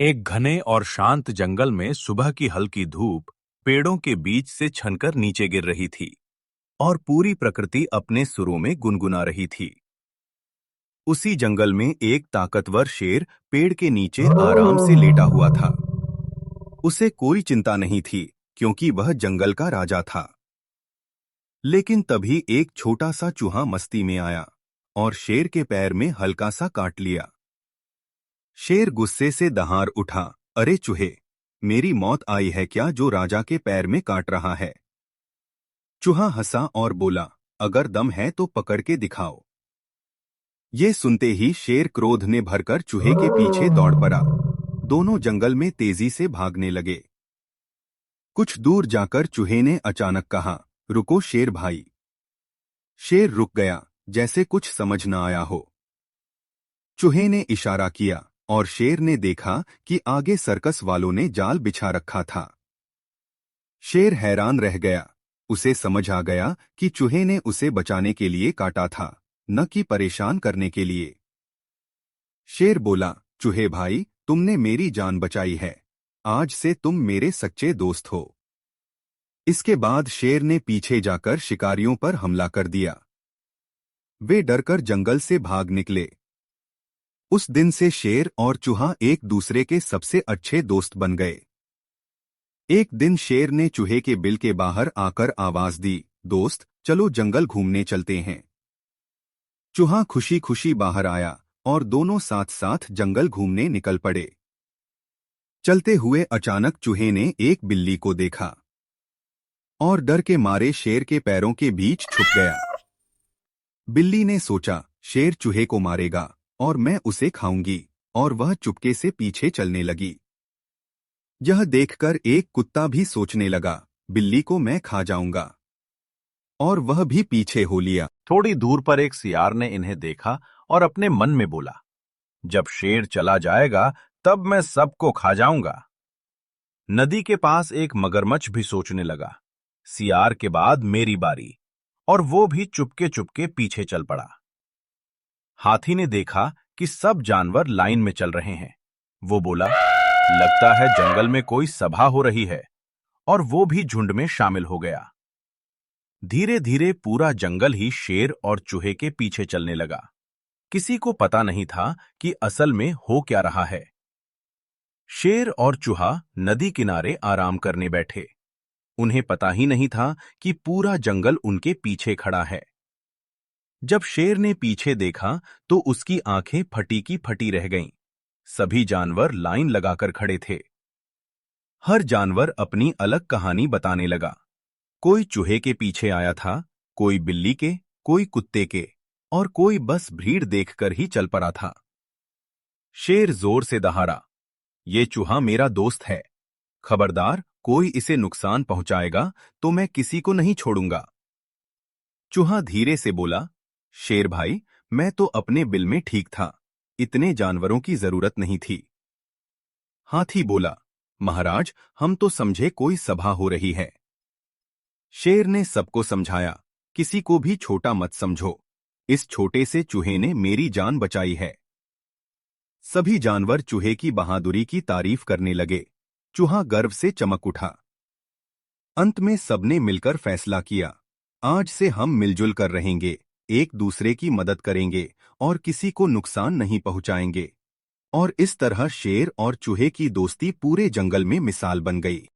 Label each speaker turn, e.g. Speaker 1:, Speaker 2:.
Speaker 1: एक घने और शांत जंगल में सुबह की हल्की धूप पेड़ों के बीच से छनकर नीचे गिर रही थी और पूरी प्रकृति अपने सुरों में गुनगुना रही थी। उसी जंगल में एक ताकतवर शेर पेड़ के नीचे आराम से लेटा हुआ था। उसे कोई चिंता नहीं थी क्योंकि वह जंगल का राजा था। लेकिन तभी एक छोटा सा चूहा मस्ती में आया और शेर के पैर में हल्का सा काट लिया। शेर गुस्से से दहाड़ उठा, अरे चूहे, मेरी मौत आई है क्या जो राजा के पैर में काट रहा है? चूहा हंसा और बोला, अगर दम है तो पकड़ के दिखाओ। ये सुनते ही शेर क्रोध ने भरकर चूहे के पीछे दौड़ पड़ा। दोनों जंगल में तेजी से भागने लगे। कुछ दूर जाकर चूहे ने अचानक कहा, रुको शेर भाई। शेर रुक गया, जैसे कुछ समझ न आया हो। चूहे ने इशारा किया और शेर ने देखा कि आगे सर्कस वालों ने जाल बिछा रखा था। शेर हैरान रह गया। उसे समझ आ गया कि चूहे ने उसे बचाने के लिए काटा था, न कि परेशान करने के लिए। शेर बोला, चूहे भाई, तुमने मेरी जान बचाई है। आज से तुम मेरे सच्चे दोस्त हो। इसके बाद शेर ने पीछे जाकर शिकारियों पर हमला कर दिया। वे डरकर जंगल से भाग निकले। उस दिन से शेर और चूहा एक दूसरे के सबसे अच्छे दोस्त बन गए। एक दिन शेर ने चूहे के बिल के बाहर आकर आवाज दी, दोस्त, चलो जंगल घूमने चलते हैं। चूहा खुशी खुशी बाहर आया और दोनों साथ साथ जंगल घूमने निकल पड़े। चलते हुए अचानक चूहे ने एक बिल्ली को देखा और डर के मारे शेर के पैरों के बीच छुप गया। बिल्ली ने सोचा, शेर चूहे को मारेगा और मैं उसे खाऊंगी, और वह चुपके से पीछे चलने लगी। यह देखकर एक कुत्ता भी सोचने लगा, बिल्ली को मैं खा जाऊंगा, और वह भी पीछे हो लिया।
Speaker 2: थोड़ी दूर पर एक सियार ने इन्हें देखा और अपने मन में बोला, जब शेर चला जाएगा तब मैं सबको खा जाऊंगा। नदी के पास एक मगरमच्छ भी सोचने लगा, सियार के बाद मेरी बारी, और वो भी चुपके चुपके पीछे चल पड़ा। हाथी ने देखा कि सब जानवर लाइन में चल रहे हैं। वो बोला, लगता है जंगल में कोई सभा हो रही है, और वो भी झुंड में शामिल हो गया। धीरे धीरे पूरा जंगल ही शेर और चूहे के पीछे चलने लगा। किसी को पता नहीं था कि असल में हो क्या रहा है। शेर और चूहा नदी किनारे आराम करने बैठे। उन्हें पता ही नहीं था कि पूरा जंगल उनके पीछे खड़ा है। जब शेर ने पीछे देखा तो उसकी आंखें फटी की फटी रह गईं। सभी जानवर लाइन लगाकर खड़े थे। हर जानवर अपनी अलग कहानी बताने लगा। कोई चूहे के पीछे आया था, कोई बिल्ली के, कोई कुत्ते के, और कोई बस भीड़ देखकर ही चल पड़ा था। शेर जोर से दहाड़ा, ये चूहा मेरा दोस्त है। खबरदार, कोई इसे नुकसान पहुंचाएगा तो मैं किसी को नहीं छोड़ूंगा। चूहा धीरे से बोला, शेर भाई, मैं तो अपने बिल में ठीक था, इतने जानवरों की जरूरत नहीं थी। हाथी बोला, महाराज, हम तो समझे कोई सभा हो रही है। शेर ने सबको समझाया, किसी को भी छोटा मत समझो, इस छोटे से चूहे ने मेरी जान बचाई है। सभी जानवर चूहे की बहादुरी की तारीफ करने लगे। चूहा गर्व से चमक उठा। अंत में सबने मिलकर फैसला किया, आज से हम मिलजुल कर रहेंगे, एक दूसरे की मदद करेंगे और किसी को नुकसान नहीं पहुंचाएंगे। और इस तरह शेर और चूहे की दोस्ती पूरे जंगल में मिसाल बन गई।